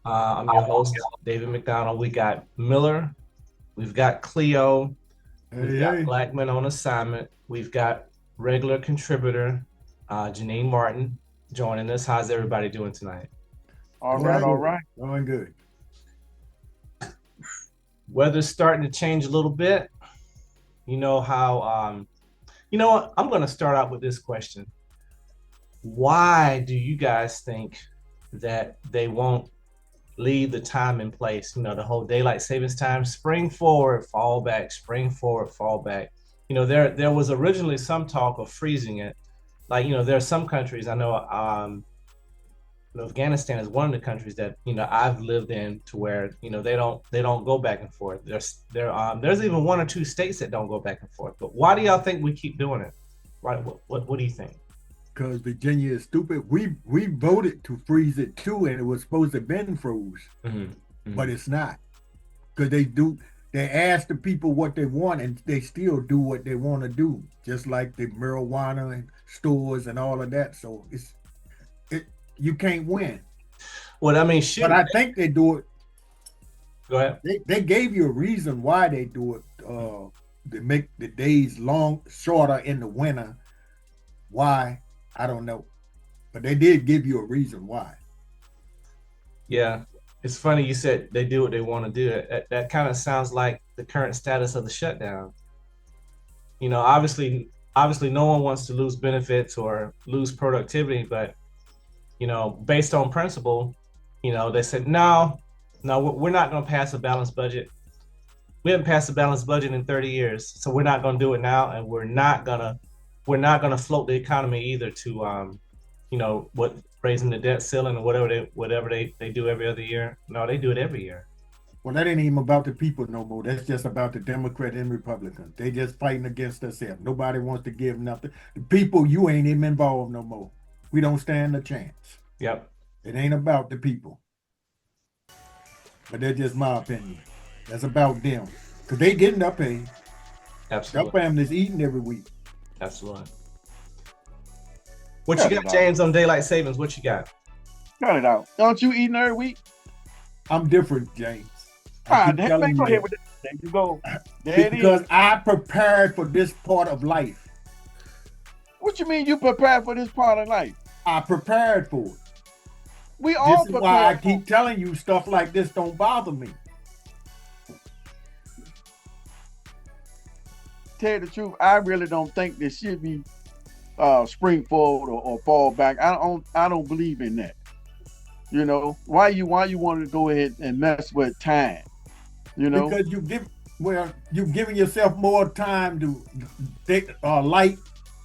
I'm your host, David McDonald. We got Miller, we've got Cleo, we've Hey, got hey. Blackman on assignment, we've got regular contributor, Genean Martin joining us. How's everybody doing tonight? All Doing right, all good. right. Doing good. Weather's starting to change a little bit. You know how, you know what? I'm going to start out with this question. Why do you guys think that they won't leave the time in place? You know, the whole daylight savings time, spring forward, fall back, spring forward, fall back. You know, there was originally some talk of freezing it. Like, you know, there are some countries I know. Afghanistan is one of the countries that I've lived in to where they don't go back and forth. There's even one or two states that don't go back and forth. But why do y'all think we keep doing it? Right? What do you think? Because Virginia is stupid. We voted to freeze it too, and it was supposed to have been froze, Mm-hmm. but Mm-hmm. it's not. Because they ask the people what they want, and they still do what they want to do, just like the marijuana and stores and all of that. So it you can't win. Well, I mean, But shoot. I think they do it. Go ahead. They gave you a reason why they do it. They make the days shorter in the winter. Why? I don't know. But they did give you a reason why. Yeah, it's funny you said they do what they want to do. That kind of sounds like the current status of the shutdown. Obviously, no one wants to lose benefits or lose productivity, but based on principle, they said no, no, we're not going to pass a balanced budget. We haven't passed a balanced budget in 30 years, so we're not going to do it now, and we're not gonna float the economy either to what raising the debt ceiling or whatever they do every other year. No, they do it every year. Well, that ain't even about the people no more. That's just about the Democrat and Republicans. They just fighting against themselves. Nobody wants to give nothing. The people, you ain't even involved no more. We don't stand a chance. Yep, It ain't about the people. But that's just my opinion. That's about them. Because they getting their pay. Their absolutely, family's eating every week. absolutely. What you Cut got, it out. James, on daylight savings? What you got? Cut it out. Don't you eating every week? I'm different, James. I Ah, keep man, telling go you ahead that. with it. There you go. There it Because is. I prepared for this part of life. What you mean you prepared for this part of life? I prepared for it. We This all is why I prepared for keep telling you stuff like this don't bother me. tell you the truth. I really don't think there should be spring forward or fall back. I don't believe in that. You know, why you want to go ahead and mess with time? You know? Because you're giving yourself more time to light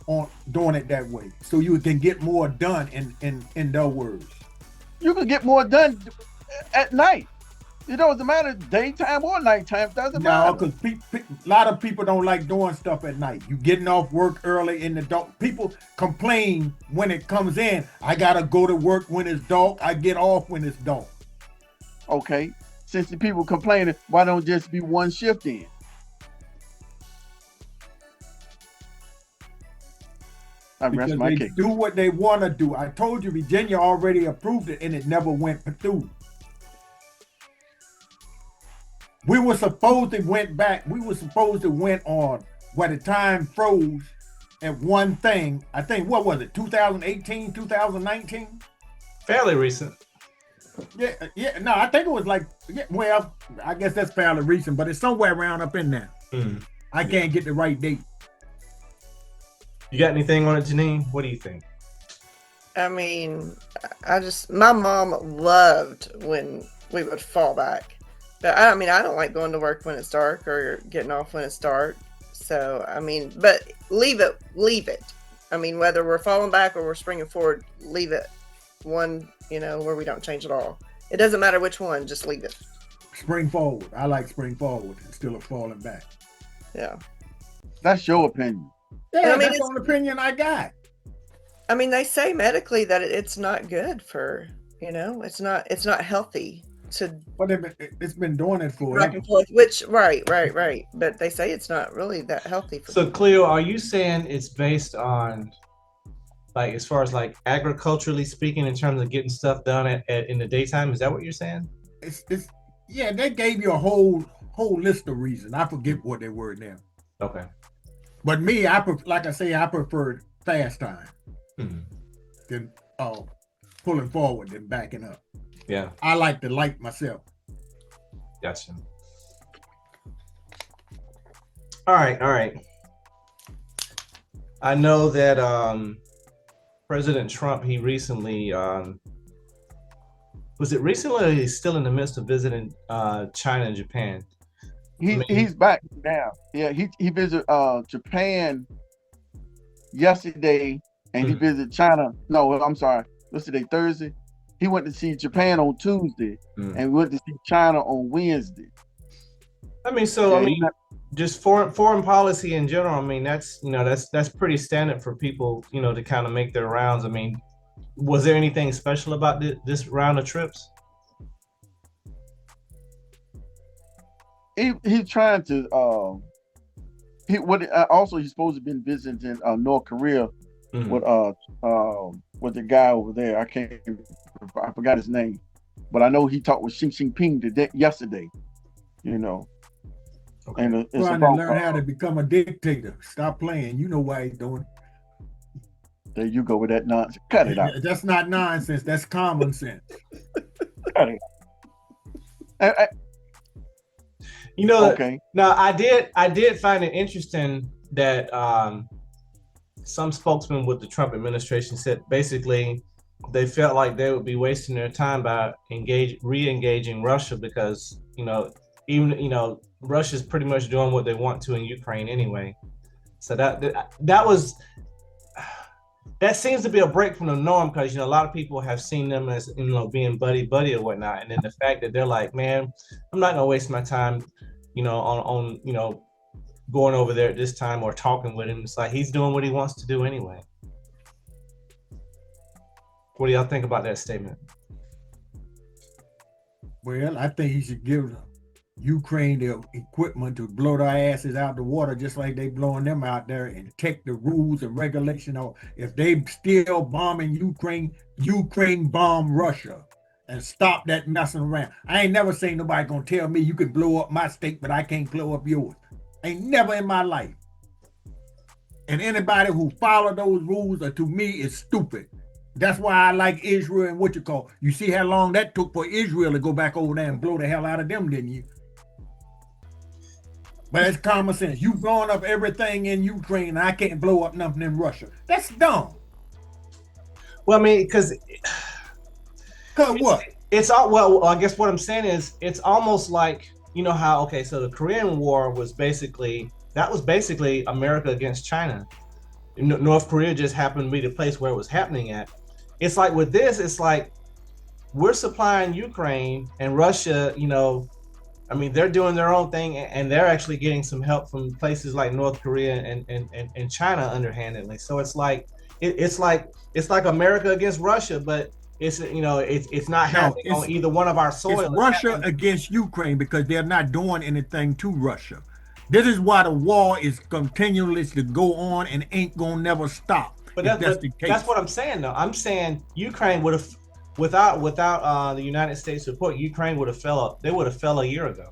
on doing it that way, so you can get more done. In their words, You can get more done at night. It doesn't matter daytime or nighttime. Doesn't now matter. because a lot of people don't like doing stuff at night. You getting off work early in the dark. People complain when it comes in. I gotta go to work when it's dark. I get off when it's dark. Okay. Since the people complaining, why don't just be one shift in? I rest Because my they case. do what they want to do. I told you Virginia already approved it and it never went through. We were supposed to went back. We were supposed to went on where the time froze at one thing. I think what was it? 2018, 2019? Fairly recent. Yeah, yeah. No, I think it was like yeah, well, I guess that's fairly recent, but it's somewhere around up in there. Mm. I can't get the right date. You got anything on it, Janine? What do you think? I mean, my mom loved when we would fall back. But I mean, I don't like going to work when it's dark or getting off when it's dark. So, I mean, but leave it, leave it. I mean, whether we're falling back or we're springing forward, leave it one, where we don't change at all. It doesn't matter which one, just leave it. Spring forward. I like spring forward instead of falling back. Yeah. That's your opinion. Yeah, I mean, that's the only opinion I got. I mean, they say medically that it's not good for, it's not healthy to But it's been doing it back forever. and forth, which, right. But they say it's not really that healthy for So, people. Cleo, are you saying it's based on like as far as like agriculturally speaking, in terms of getting stuff done in the daytime? Is that what you're saying? It's yeah, they gave you a whole list of reasons. I forget what they were now. Okay. But me, like I say, I prefer fast time than pulling forward than backing up. Yeah. I like the light myself. Gotcha. All right. I know that President Trump, he recently was it recently or he's still in the midst of visiting China and Japan? He's back now. Yeah, he visited Japan yesterday, and he visited China. No, I'm sorry. What's today? Thursday. He went to see Japan on Tuesday, and went to see China on Wednesday. I mean, so yeah, I mean, just foreign policy in general. I mean, that's that's pretty standard for people, to kind of make their rounds. I mean, was there anything special about this round of trips? He's trying to. He's supposed to have been visiting North Korea with the guy over there. I forgot his name, but I know he talked with Xi Jinping yesterday. Okay. And it's trying to learn how to become a dictator. Stop playing. You know why he's doing it. There you go with that nonsense. Cut it out. That's not nonsense. That's common sense. Cut it out. Okay. Now I did find it interesting that some spokesman with the Trump administration said basically they felt like they would be wasting their time by re-engaging Russia because Russia's pretty much doing what they want to in Ukraine anyway. So that seems to be a break from the norm because a lot of people have seen them as being buddy or whatnot, and then the fact that they're like, man, I'm not gonna waste my time, on going over there at this time or talking with him. It's like he's doing what he wants to do anyway. What do y'all think about that statement? Well, I think he should give Ukraine the equipment to blow their asses out the water just like they blowing them out there, and take the rules and regulation. Or if they still bombing Ukraine bomb Russia, and stop that messing around. I ain't never seen nobody gonna tell me you can blow up my state, but I can't blow up yours. Ain't never in my life. And anybody who follow those rules, to me, is stupid. That's why I like Israel and you see how long that took for Israel to go back over there and blow the hell out of them, didn't you? But it's common sense. You blowing up everything in Ukraine, and I can't blow up nothing in Russia. That's dumb. Well, I mean, because what? It's all well. I guess what I'm saying is, it's almost like how so the Korean War was basically America against China. North Korea just happened to be the place where it was happening at. It's like with this, it's like we're supplying Ukraine and Russia. I mean, they're doing their own thing, and they're actually getting some help from places like North Korea and China underhandedly. So it's like it's like America against Russia, but it's not happening on either one of our soil. It's Russia against Ukraine because they're not doing anything to Russia. This is why the war is continually to go on and ain't gonna never stop. But that's what I'm saying, though. I'm saying Ukraine would have, without the United States support, Ukraine would have fell a year ago.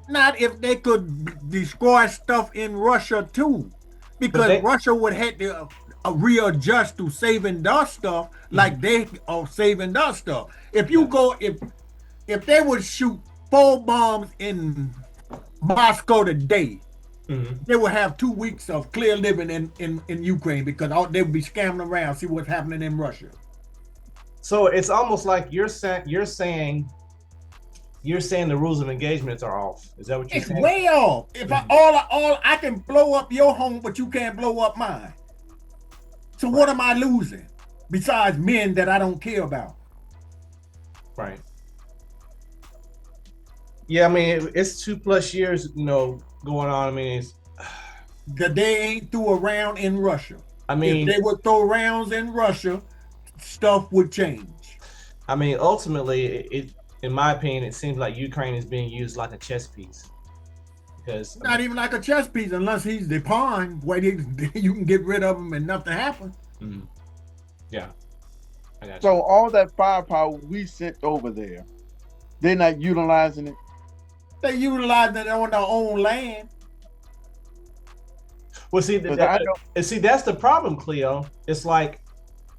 Not if they could destroy stuff in Russia too, because Russia would have to readjust to saving their stuff like they are saving their stuff. If you go, if they would shoot 4 bombs in Moscow today, they will have 2 weeks of clear living in Ukraine because they would be scamming around, see what's happening in Russia. So it's almost like you're saying the rules of engagements are off. Is that what you're saying? It's way off. If I can blow up your home, but you can't blow up mine. So what am I losing besides men that I don't care about? Right. Yeah, I mean, it's 2+ years, going on. I mean, that they ain't threw a round in Russia. I mean, if they would throw rounds in Russia, stuff would change. I mean, ultimately, in my opinion, it seems like Ukraine is being used like a chess piece. because Not even like a chess piece unless he's the pawn. Where you can get rid of him and nothing happens. yeah, I got you. So all that firepower we sent over there, they're not utilizing it. They utilize it on their own land. Well, see, that's the problem, Cleo. It's like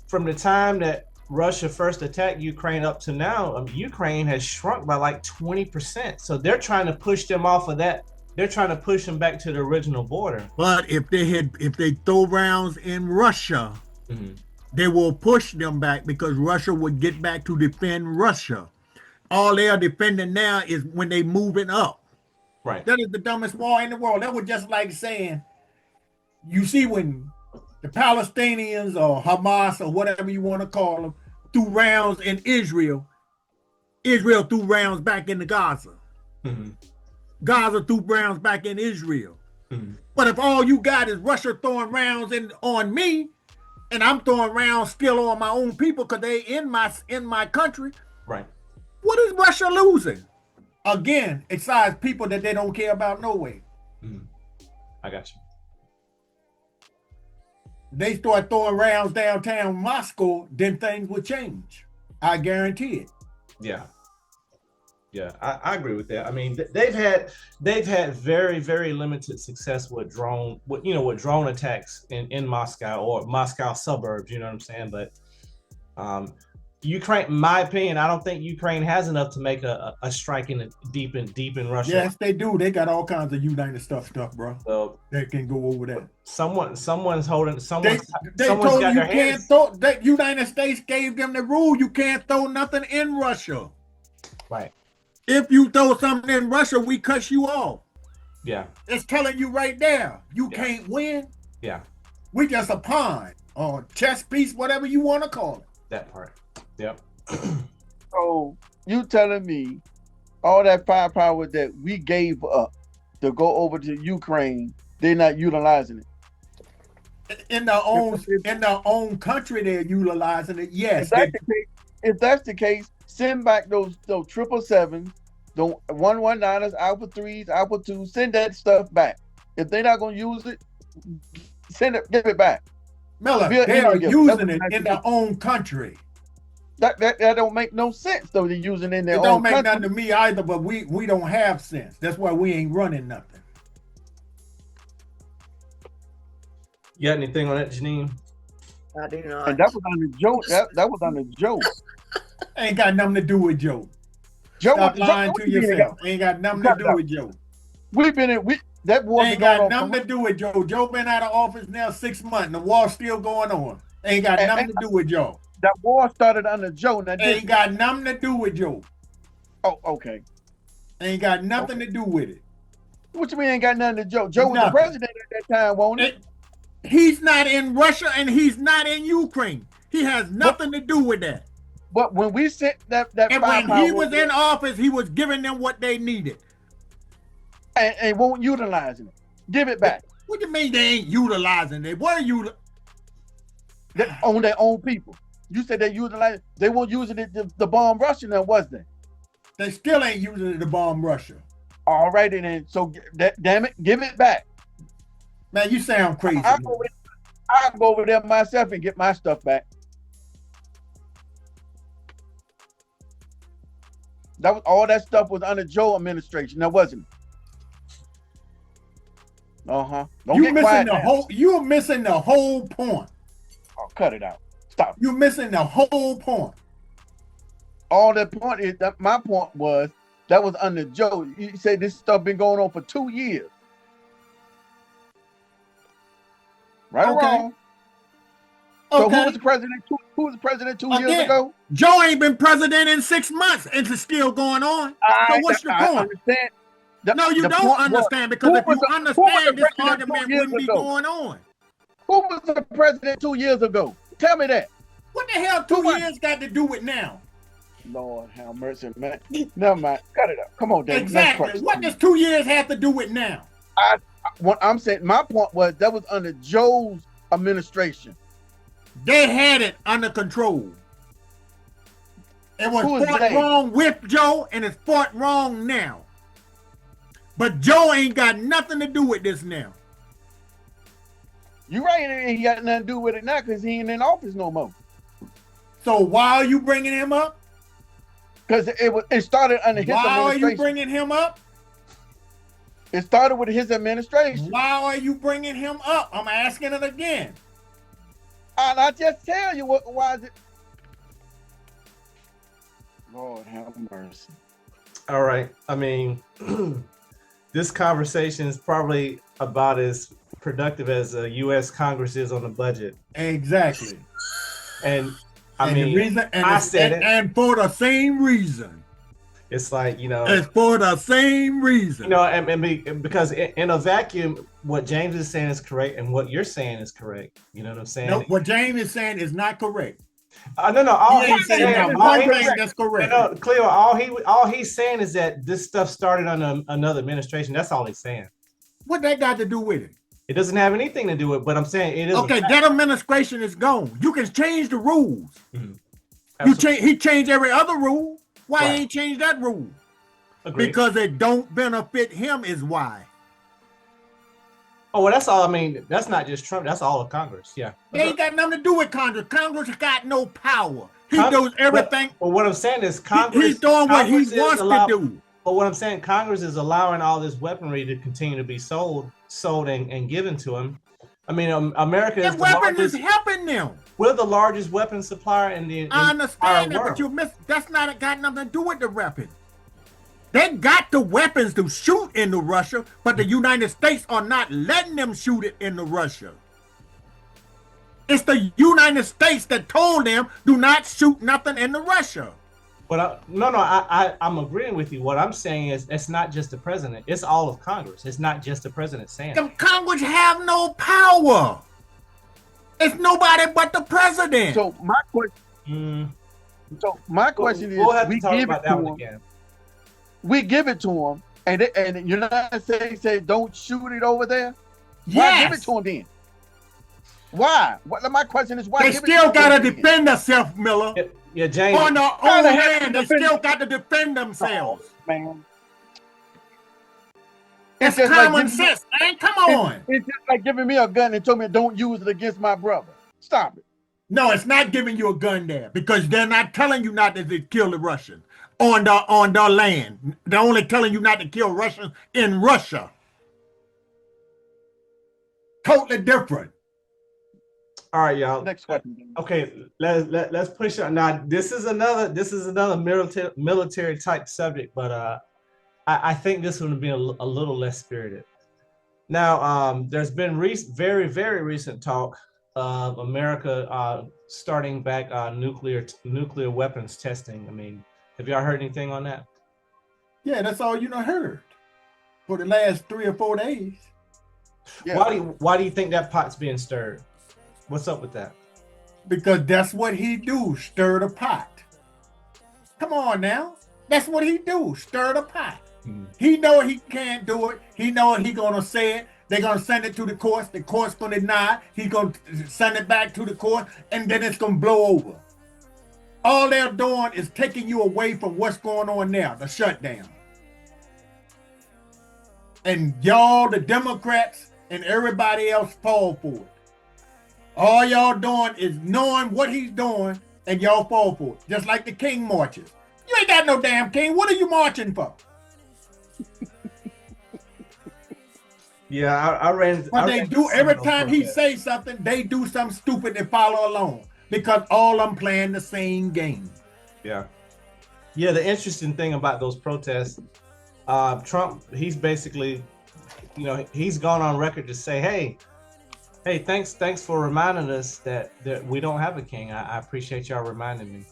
from the time that Russia first attacked Ukraine up to now, Ukraine has shrunk by like 20%. So they're trying to push them off of that. They're trying to push them back to the original border. But if they throw rounds in Russia, they will push them back because Russia would get back to defend Russia. All they are defending now is when they moving up. Right. That is the dumbest war in the world. That was just like saying, you see when the Palestinians or Hamas or whatever you want to call them threw rounds in Israel, Israel threw rounds back into Gaza. Gaza threw rounds back in Israel. But if all you got is Russia throwing rounds on me, and I'm throwing rounds still on my own people because they in my country, right? What is Russia losing? Again, besides people that they don't care about no way. I got you. They start throwing rounds downtown Moscow, then things will change. I guarantee it. Yeah, I agree with that. I mean, they've had very, very limited success with drone attacks in Moscow or Moscow suburbs. You know what I'm saying? But Ukraine, in my opinion, I don't think Ukraine has enough to make a strike deep in Russia. Yes, they do. They got all kinds of United stuff, bro. So they can go over there. Someone's holding. They someone's told got you their can't hands. throw. That United States gave them the rule. You can't throw nothing in Russia. Right. If you throw something in Russia, we cut you off. Yeah. It's telling you right there. You can't win. Yeah. We just a pawn or chess piece, whatever you want to call it. That part. Yep. So you telling me all that firepower that we gave up to go over to Ukraine, they're not utilizing it? In their own country, they're utilizing it. Yes. If that's the case, send back those 777s, the 119ers, Alpha 3s, Alpha 2s, send that stuff back. If they're not going to use it, give it back. Miller, they are using it in their own country. That don't make no sense, though. They're using it in their own country. It don't make nothing to me either, but we don't have sense. That's why we ain't running nothing. You got anything on that, Genean? I do not. And that was on the joke. That was on the joke. Ain't got nothing to do with Joe. Stop lying to yourself. Ain't got nothing to do with Joe. That war ain't got nothing to do with Joe. Joe been out of office now 6 months, and the war's still going on. Ain't got nothing to do with Joe. That war started under Joe. Ain't got nothing to do with Joe. Oh, okay. Ain't got nothing to do with it. What you mean ain't got nothing to Joe? Joe was the president at that time, won't it? He's not in Russia and he's not in Ukraine. He has nothing to do with that. But when we sent that and when he was in office, he was giving them what they needed. And won't utilizing it. Give it back. What do you mean they ain't utilizing it? What are you on their own people? You said they utilize it. They won't use it to bomb Russia now, was they? They still ain't using it to bomb Russia. All right, then. So damn it, give it back. Man, you sound crazy. I'll go over there myself and get my stuff back. That was all that stuff was under Joe administration. That wasn't. Don't you're get quiet missing you're missing the whole point. Oh, cut it out. Stop. You're missing the whole point. All that point is that my point was that was under Joe. You said this stuff been going on for 2 years. Right or wrong? So who was the president? Who was the president 2 years ago? Joe ain't been president in 6 months, and it's still going on. So what's your point? Understand. No, you don't understand because if you understand, this argument wouldn't be going on. Who was the president 2 years ago? Tell me that. What the hell 2 years got to do with now? Lord have mercy, man. Never mind. Cut it up. Come on, Dave. Exactly. What does 2 years have to do with now? What I'm saying, my point was that was under Joe's administration. They had it under control. It was fought wrong with Joe, and it's fought wrong now. But Joe ain't got nothing to do with this now. You right, it ain't got nothing to do with it now because he ain't in office no more. So why are you bringing him up? Because it started under his Why are administration. you bringing him up? It started with his administration. Why are you bringing him up? I'm asking it again. And I just tell you why is it? Lord have mercy. All right. I mean, this conversation is probably about as productive as a U.S. Congress is on the budget. Exactly. And And mean, the reason, and I it's- said it. and for the same reason. It's like, It's for the same reason. because in a vacuum, what James is saying is correct, and what you're saying is correct. You know what I'm saying? No, what James is saying is not correct. No. All He ain't he's saying saying, that all one he's thing saying- that's correct. no, Cleo, all he's saying is that this stuff started under another administration. That's all he's saying. What that got to do with it? It doesn't have anything to do with it, but I'm saying it is. Okay, that administration is gone. You can change the rules. Absolutely. He changed every other rule. Why Right. he ain't changed that rule? Agreed. Because it don't benefit him is why. Oh, well, that's all. I mean, that's not just Trump. That's all of Congress. Yeah. They ain't got nothing to do with Congress. Congress got no power. He Con- does everything. Well, what I'm saying is Congress. He's doing what he Congress is wants allow- to do. But what I'm saying, Congress is allowing all this weaponry to continue to be sold and given to him. I mean, America is That the weapon is largest. helping them. We're the largest weapon supplier in the I entire understand that, world. but you miss. That's not got nothing to do with the weapon. They got the weapons to shoot into Russia, but the United States are not letting them shoot it into Russia. It's the United States that told them do not shoot nothing into Russia. But I'm agreeing with you. What I'm saying is it's not just the president. It's all of Congress. It's not just the president saying The it. Congress have no power. It's nobody but the president. So my question We'll is, have to we talk give about it that to one him. again. We give it to him, and the United States say don't shoot it over there. Why Yes. give it to him then? Why? My question is why? They give it still to gotta him then? defend themselves, Miller. Yeah, James. On their How own the hell land, they defend- still got to defend themselves. Man, It's just like common giving- sense, man. Come on. It's just like giving me a gun and told me don't use it against my brother. Stop it. No, it's not giving you a gun there because they're not telling you not to kill the Russians on their land. They're only telling you not to kill Russians in Russia. Totally different. All right, y'all. Next question. Okay, let's push on. Now, this is another military type subject, but I think this one would be a little less spirited. Now, there's been very, very recent talk of America starting back nuclear weapons testing. I mean, have y'all heard anything on that? Yeah, that's all you done heard for the last 3 or 4 days. Yeah. Why do you think that pot's being stirred? What's up with that? Because that's what he do, stir the pot. Come on now. That's what he do, stir the pot. He know he can't do it. He know he gonna say it. They're gonna send it to the courts. The court's gonna deny. He's gonna send it back to the court, and then it's gonna blow over. All they're doing is taking you away from what's going on now, the shutdown. And y'all, the Democrats and everybody else fall for it. All y'all doing is knowing what he's doing, and y'all fall for it. Just like the king marches. You ain't got no damn king. What are you marching for? Yeah, I ran. But I they ran do some every of those time he protests. say something, they do something stupid and follow along because all of them playing the same game. Yeah. Yeah, the interesting thing about those protests, Trump, he's basically, he's gone on record to say, hey, thanks for reminding us that we don't have a king. I appreciate y'all reminding me.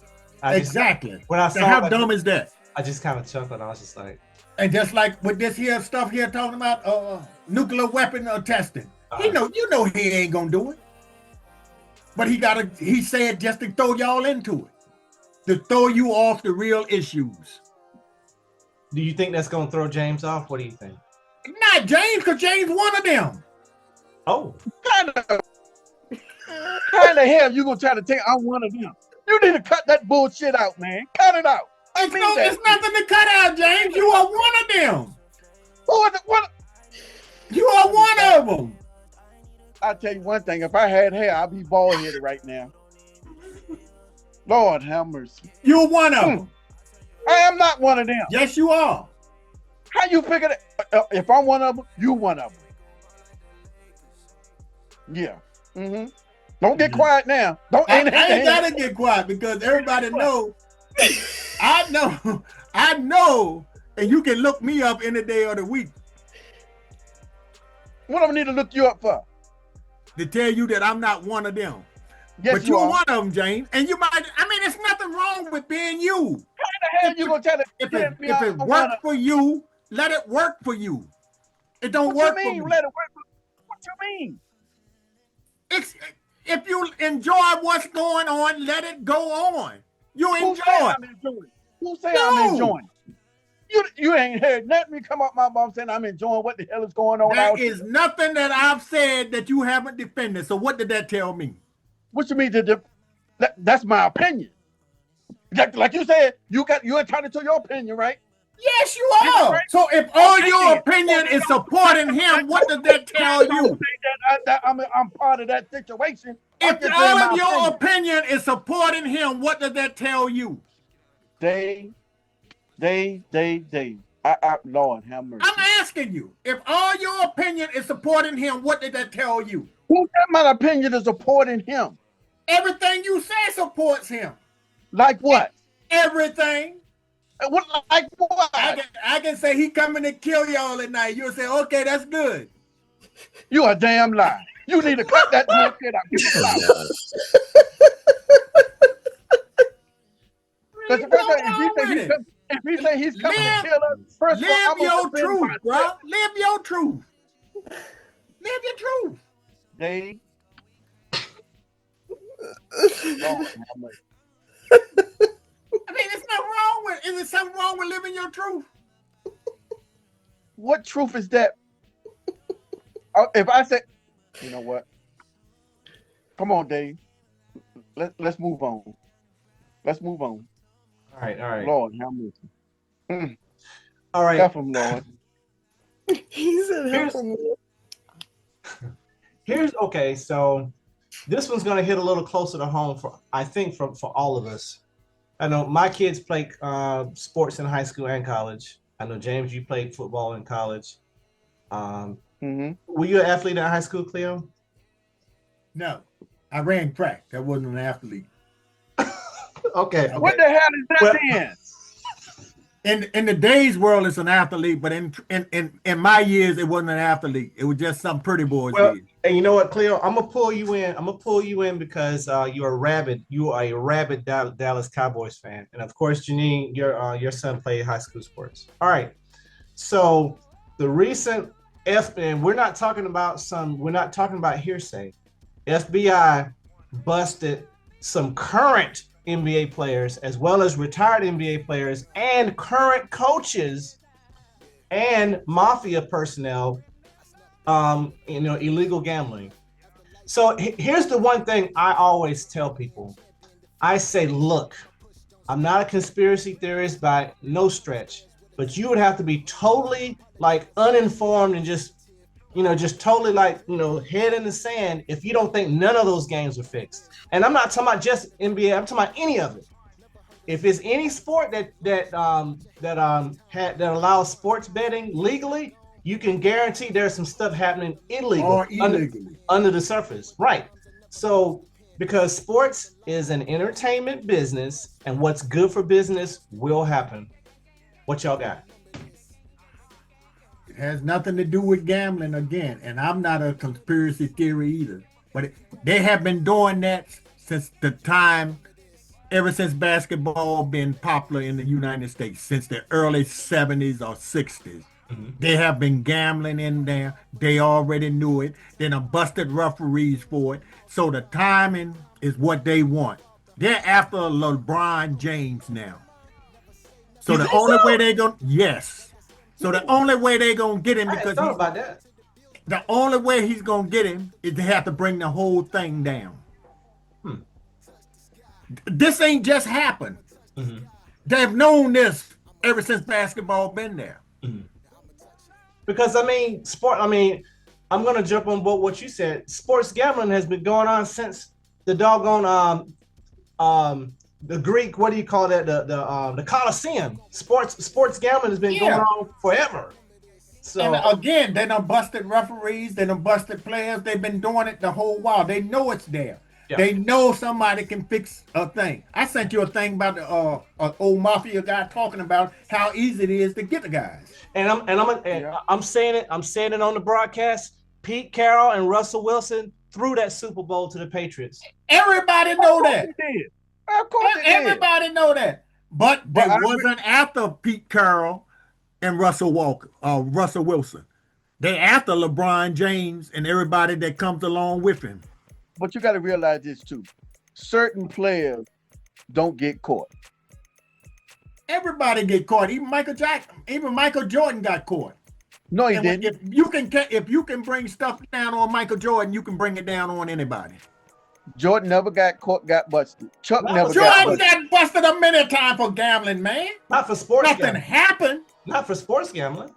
Exactly. When I So saw how that, dumb is that? I just kind of chuckled. I was just like, And just like with this here stuff here talking about nuclear weapon testing, you know he ain't gonna do it. But he said just to throw y'all into it, to throw you off the real issues. do you think that's gonna throw James off? What do you think? Not James, because James one of them. Oh, How the hell you gonna try to take? I'm one of them. You need to cut that bullshit out, man. Cut it out. It's nothing to cut out, James. You are one of them. What? You are one of them. I'll tell you one thing. If I had hair, I'd be bald headed right now. Lord have mercy. You're one of them. I am not one of them. Yes, you are. How you figure that? If I'm one of them, you one of them. Yeah. Mm-hmm. Don't get quiet now. I ain't gotta get quiet because everybody know. I know, and you can look me up any day of the week. What do I need to look you up for? To tell you that I'm not one of them. Yes, but you're one of them, James. And you might, there's nothing wrong with being you. How the hell you gonna tell it? If it works for you, let it work for you. It don't work for me. Let it work for you? What you mean? If you enjoy what's going on, let it go on. You enjoy it. Who say I'm enjoying? You ain't heard nothing me come up my mom saying I'm enjoying what the hell is going on out there. There is nothing that I've said that you haven't defended. So what did that tell me? What you mean? That's my opinion. Like you said, you're entitled to your opinion, right? Yes, you are. Right? So if all your opinion is supporting him, what does that tell you? I'm part of that situation. If all of your opinion is supporting him, what does that tell you? Lord have mercy. I'm asking you, if all your opinion is supporting him, what did that tell you? Who said my opinion is supporting him? Everything you say supports him. Like what? Everything. Like what? I can say he coming to kill y'all at night. You'll say, okay, that's good. You a damn lie. You need to cut that bullshit out. If he say he's coming to kill us, first of all, live your truth, bro. Live your truth. Live your truth. Dave. It's not wrong with. Is there something wrong with living your truth? What truth is that? If I say, you know what? Come on, Dave. Let's move on. Let's move on. All right. Lord, how much? All right. Help him, Lord. He said, help him. Here's okay. So this one's gonna hit a little closer to home for all of us. I know my kids play sports in high school and college. I know James, you played football in college. Were you an athlete in high school, Cleo? No, I ran track. That wasn't an athlete. Okay. What the hell is that then? In the day's world, it's an athlete, but in my years, it wasn't an athlete. It was just some pretty boys. And you know what, Cleo? I'm gonna pull you in because you're a rabid Dallas Cowboys fan, and of course, Genean, your son played high school sports. All right. So the recent and we're not talking about hearsay. FBI busted some current NBA players as well as retired NBA players and current coaches and mafia personnel, illegal gambling. So here's the one thing I always tell people. I say, look, I'm not a conspiracy theorist by no stretch, but you would have to be totally uninformed and just totally head in the sand if you don't think none of those games are fixed. And I'm not talking about just NBA. I'm talking about any of it. If it's any sport that allows sports betting legally, you can guarantee there's some stuff happening illegally under the surface, right? So because sports is an entertainment business, and what's good for business will happen. What y'all got? It has nothing to do with gambling again, and I'm not a conspiracy theory either. But they have been doing that since the time, ever since basketball been popular in the United States, since the early 70s or 60s. Mm-hmm. They have been gambling in there. They already knew it. They done busted referees for it. So the timing is what they want. They're after LeBron James now. So the only way they gonna So the only way they gonna get him, because the only way he's gonna get him is they have to bring the whole thing down. This ain't just happened. Mm-hmm. They've known this ever since basketball been there. Mm-hmm. because I mean, I'm gonna jump on what you said. Sports gambling has been going on since the doggone the Greek, what do you call that? The Colosseum. Sports gambling has been going on forever. So and again, they done busted referees, they done busted players. They've been doing it the whole while. They know it's there. Yeah. They know somebody can fix a thing. I sent you a thing about the old mafia guy talking about how easy it is to get the guys. And I'm saying it. I'm saying it on the broadcast. Pete Carroll and Russell Wilson threw that Super Bowl to the Patriots. Everybody know that. Of course everybody know that. But it wasn't after Pete Carroll and Russell Wilson. They after LeBron James and everybody that comes along with him. But you got to realize this too. Certain players don't get caught. Everybody get caught. Even Michael Jordan got caught. No, he didn't. If you can bring stuff down on Michael Jordan, you can bring it down on anybody. Jordan never got caught, got busted. Jordan got busted a many times for gambling, man. Not for sports gambling. Nothing happened. Not for sports gambling.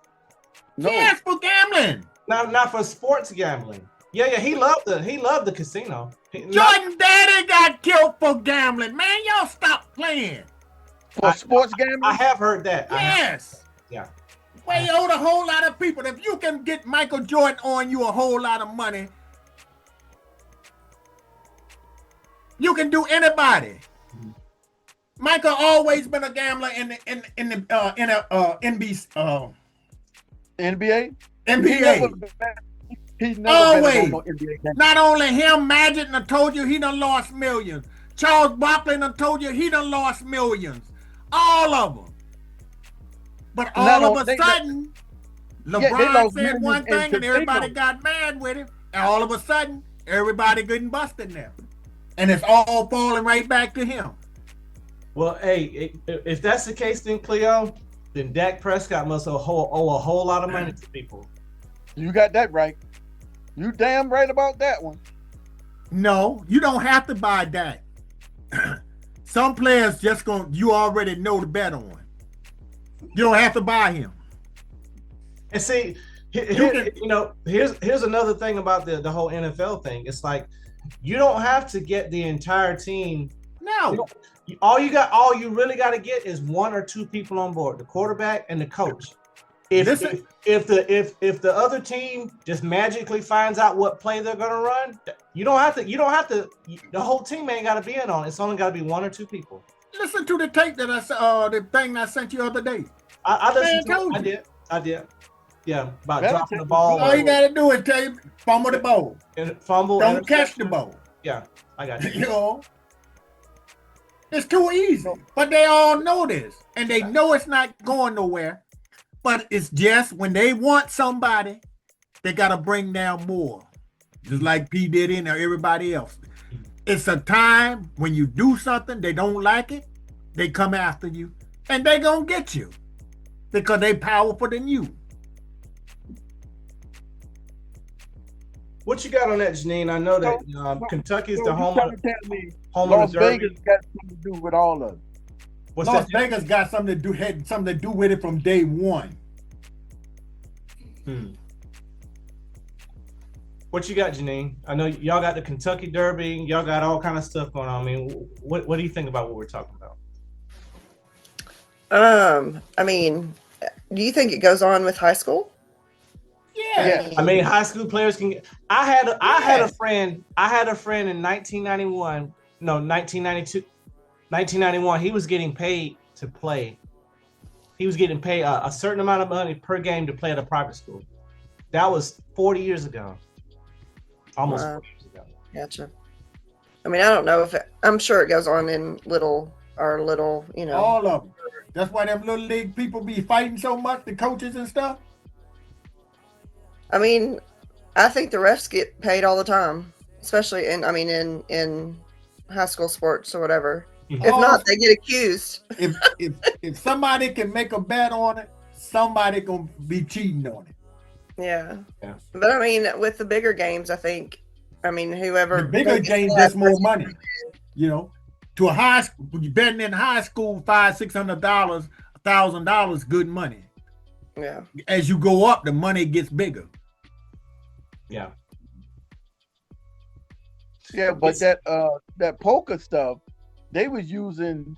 No. Yes, for gambling. Not for sports gambling. Yeah, he loved the casino. Jordan daddy got killed for gambling, man. Y'all stop playing. For sports gambling? I have heard that. Yes. Yeah. Well, you owed a whole lot of people. If you can get Michael Jordan on you a whole lot of money, you can do anybody. Michael always been a gambler in the NBC, NBA. He never always. No NBA not only him, Magic done told you he done lost millions. Charles Barkley done told you he done lost millions. All of them. But all of a sudden, LeBron said one thing and everybody got mad with him. And all of a sudden, everybody getting busted now. And it's all falling right back to him. Well, hey, if that's the case, then Cleo, then Dak Prescott must owe a whole lot of money to people. You got that right. You damn right about that one. No, you don't have to buy Dak. Some players you already know the bet on. You don't have to buy him. And see, here's another thing about the whole NFL thing. It's like you don't have to get the entire team. No. All you really got to get is one or two people on board, the quarterback and the coach. If the other team just magically finds out what play they're gonna run, you don't have to. The whole team ain't got to be in on it. It's only got to be one or two people. Listen to the tape that the thing I sent you the other day. I listened to it. I did. Yeah, about dropping the ball. All you gotta do is fumble the ball. Don't catch the ball. Yeah, I got you. You know, it's too easy. But they all know this, and they know it's not going nowhere. But it's just when they want somebody, they gotta bring down more, just like P Diddy and everybody else. It's a time when you do something they don't like it, they come after you, and they gonna get you because they powerful than you. What you got on that, Genean? I know that Kentucky's the home of Las the Derby. Vegas got something to do with all of it. Las Vegas got something to do with it from day one. What you got, Genean? I know y'all got the Kentucky Derby. Y'all got all kind of stuff going on. I mean, what do you think about what we're talking about? I mean, do you think it goes on with high school? Yeah. I mean, high school players can get. I had a friend in 1991. No, 1992. 1991, he was getting paid to play. He was getting paid a certain amount of money per game to play at a private school. That was 40 years ago. Almost 40 years ago. Gotcha. I mean, I don't know I'm sure it goes on in little, all of them. That's why them little league people be fighting so much, the coaches and stuff. I mean, I think the refs get paid all the time, especially in high school sports or whatever. If not, they get accused. If somebody can make a bet on it, somebody gonna be cheating on it. Yeah. But I mean, with the bigger games, whoever the bigger games gets more money. You know, to a high school, you betting in high school $500-$600, $1,000, good money. Yeah. As you go up, the money gets bigger. Yeah. Yeah, but It's- that poker stuff, they was using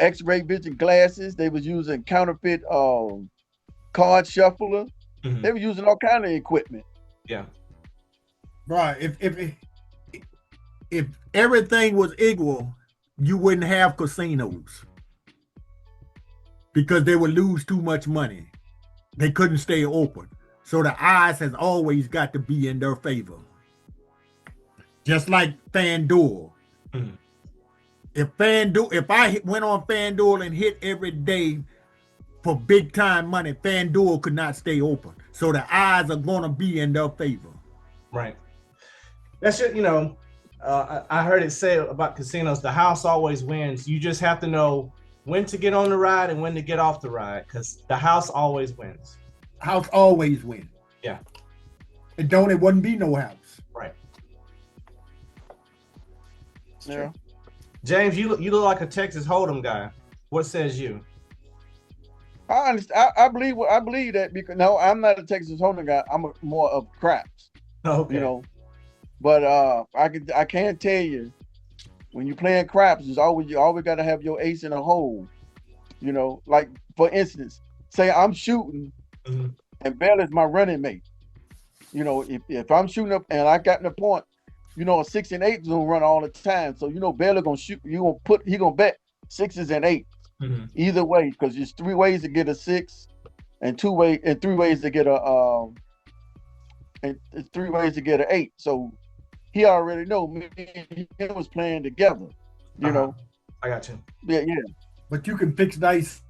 X-ray vision glasses. They was using counterfeit card shuffler. Mhm. They were using all kind of equipment. Yeah. Right. If everything was equal, you wouldn't have casinos because they would lose too much money. They couldn't stay open. So the odds has always got to be in their favor. Just like FanDuel. Mhm. If I went on FanDuel and hit every day for big time money, FanDuel could not stay open. So the odds are gonna be in their favor. Right. That's just, I heard it say about casinos, the house always wins. You just have to know when to get on the ride and when to get off the ride, because the house always wins. House always win. Yeah. It wouldn't be no house. Right. Yeah. James, you look like a Texas Hold'em guy. What says you? I understand. I believe that because no, I'm not a Texas Hold'em guy. I'm more of craps. Okay. You know, but I can't tell you when you're playing craps, you always got to have your ace in a hole. You know, like for instance, say I'm shooting Mhm. and Bell is my running mate. You know, if I'm shooting up and I got in the point, a 6 and 8 is gonna run all the time. So Bell gonna shoot. He gonna bet 6s and 8s Mhm. either way because there's 3 ways to get a 6 and 3 ways to get a and 3 ways to get an 8. So he already know me and him was playing together. You know. I got you. Yeah. But you can fix dice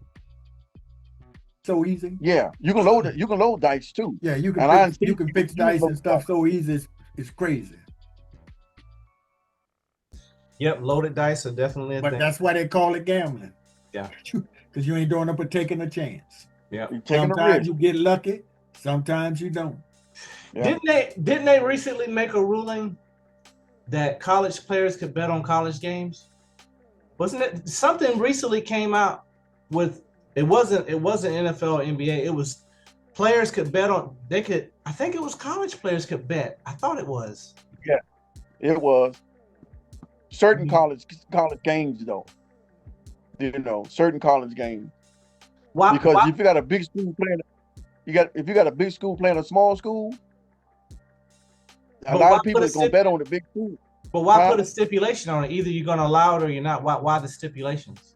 so easy. Yeah, you can load it. You can load dice too. Yeah, you And can fix dice and stuff so easy. It's crazy. Yep, loaded dice are definitely a But thing. that's why they call it gambling. Yeah. Because you ain't doing it but taking a chance. Yeah. You're taking a Sometimes risk. you get lucky, sometimes you don't. Yeah. Didn't they recently make a ruling that college players could bet on college games? Wasn't it something recently came out with it wasn't NFL or NBA, it was players could bet on I think it was college players could bet. I thought it was. It was certain Mhm. college games though. Certain college games. Why, Because why- if you got a big school playing, if you got a big school playing a small school, a But lot why of people put are a gonna stip- bet on the big school. but why Huh? put a stipulation on it? Either you're gonna allow it or you're not. Why the stipulations?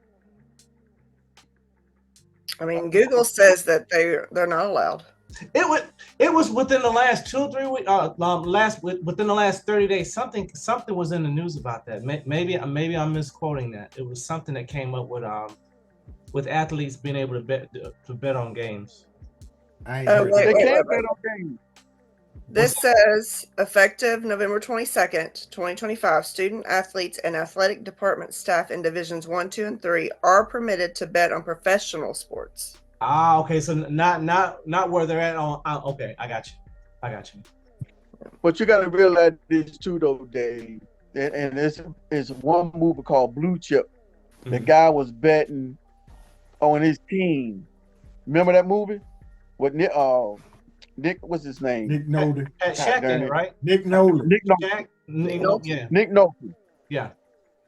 I mean, Google says that they're not allowed. It was within the last 2 or 3 weeks. Within the last 30 days. Something was in the news about that. Maybe I'm misquoting that. It was something that came up with athletes being able to bet on games. I ain't Oh, heard wait, They that. can't bet on games. This says effective November 22nd, 2025, student athletes and athletic department staff in divisions 1, 2, and 3 are permitted to bet on professional sports. Okay. So not where they're at on. Okay, I got you. But you got to realize this too, though, Dave. And it's one movie called Blue Chip. The Mhm. guy was betting on his team. Remember that movie? What Nick, what's his name? Nick Nolte. Shaq darn in it, it. right? Nick Nolte. Nick Nolte. Shaq. Yeah. Nick Nolte. Yeah.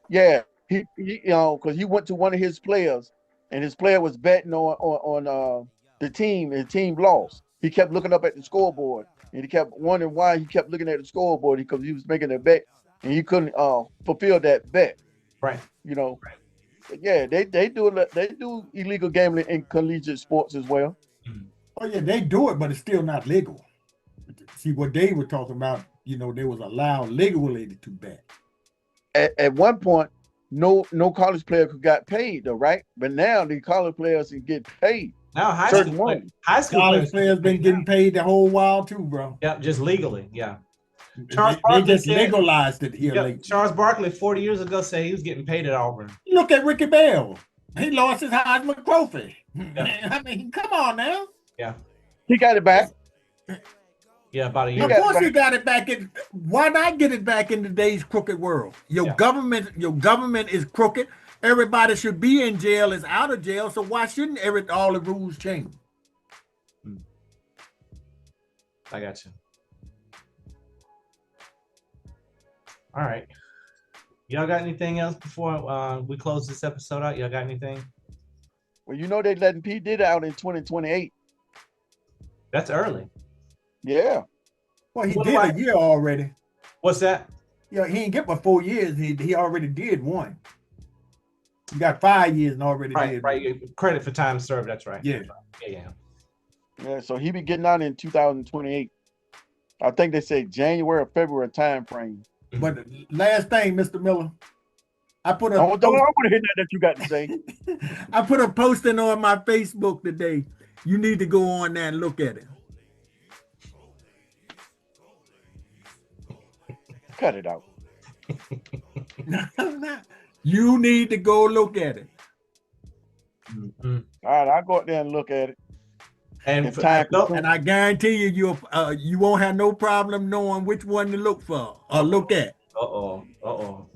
Yeah, he because he went to one of his players, and his player was betting on the team, and the team lost. He kept looking up at the scoreboard, and he kept wondering why he kept looking at the scoreboard because he was making a bet, and he couldn't fulfill that bet. Right. But yeah, they do illegal gambling in collegiate sports as well. Oh yeah, they do it, but it's still not legal. See what they were talking about, they was allowed legally to bet. At one point, no college player got paid though, right? But now the college players can get paid. Now high Certain school ones. College players been getting now. paid the whole while too, bro. Yeah, just legally. Yeah. They, Charles they Barkley just said- legalized it here Yeah. lately. Charles Barkley 40 years ago said he was getting paid at Auburn. Look at Ricky Bell. He lost his Heisman Trophy. Yeah. I mean, come on now. He got it back. Yeah, about a You year. Of got- course, you got it back in. Why not get it back in today's crooked world? Your Yeah. government is crooked. Everybody should be in jail, is out of jail. So why shouldn't all the rules change? I got you. All right. Y'all got anything else before we close this episode out? Y'all got anything? Well, you know they letting P Diddy out in 2028. That's early. Yeah. Well, he What do did I- a year already. What's that? Yeah, he didn't get but 4 years. He already did one. He got 5 years and already Right, did. right. Credit for time served. That's right. Yeah. Yeah. Yeah. So he be getting out in 2028. I think they say January or February time frame. But last thing, Mr. Miller, I put I a don't want to hear that you got to say. I put a posting on my Facebook today. You need to go on there and look at it. Cut it out. You need to go look at it. Mhm. All right, I'll go out there and look at it. And If time And I guarantee you won't have no problem knowing which one to look for or look at. Uh-oh.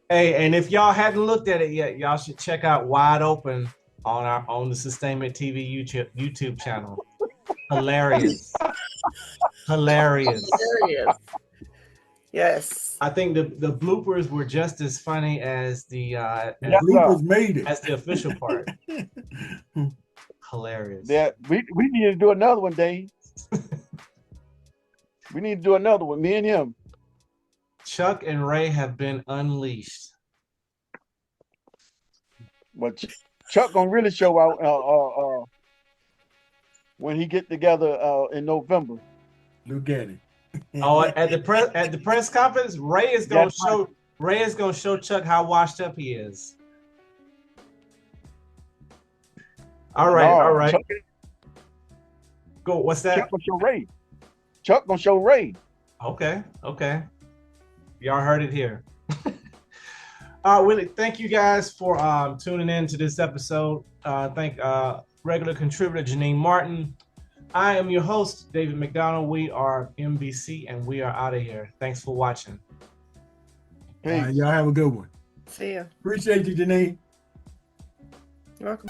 Hey, and if y'all hadn't looked at it yet, y'all should check out Wide Open on the Sustainment TV YouTube channel. Hilarious. Hilarious. Serious. Yes. I think the bloopers were just as funny as the Yeah. Bloopers made it. as the official part. Hilarious. Yeah, we need to do another one, Dave. We need to do another one, me and him. Chuck and Ray have been unleashed. But Chuck gonna really show out when he get together in November. Look at it. Oh, at the press conference, Ray is gonna show Chuck how washed up he is. All right. Chuck, Go. What's that? Chuck gonna show Ray. Chuck gonna show Ray. Okay. Y'all heard it here. Willie, thank you guys for tuning in to this episode. Thank regular contributor Genean Martin. I am your host, David McDonald. We are MBC, and we are out of here. Thanks for watching. Peace. Y'all have a good one. See ya. Appreciate you, Janine. You're welcome.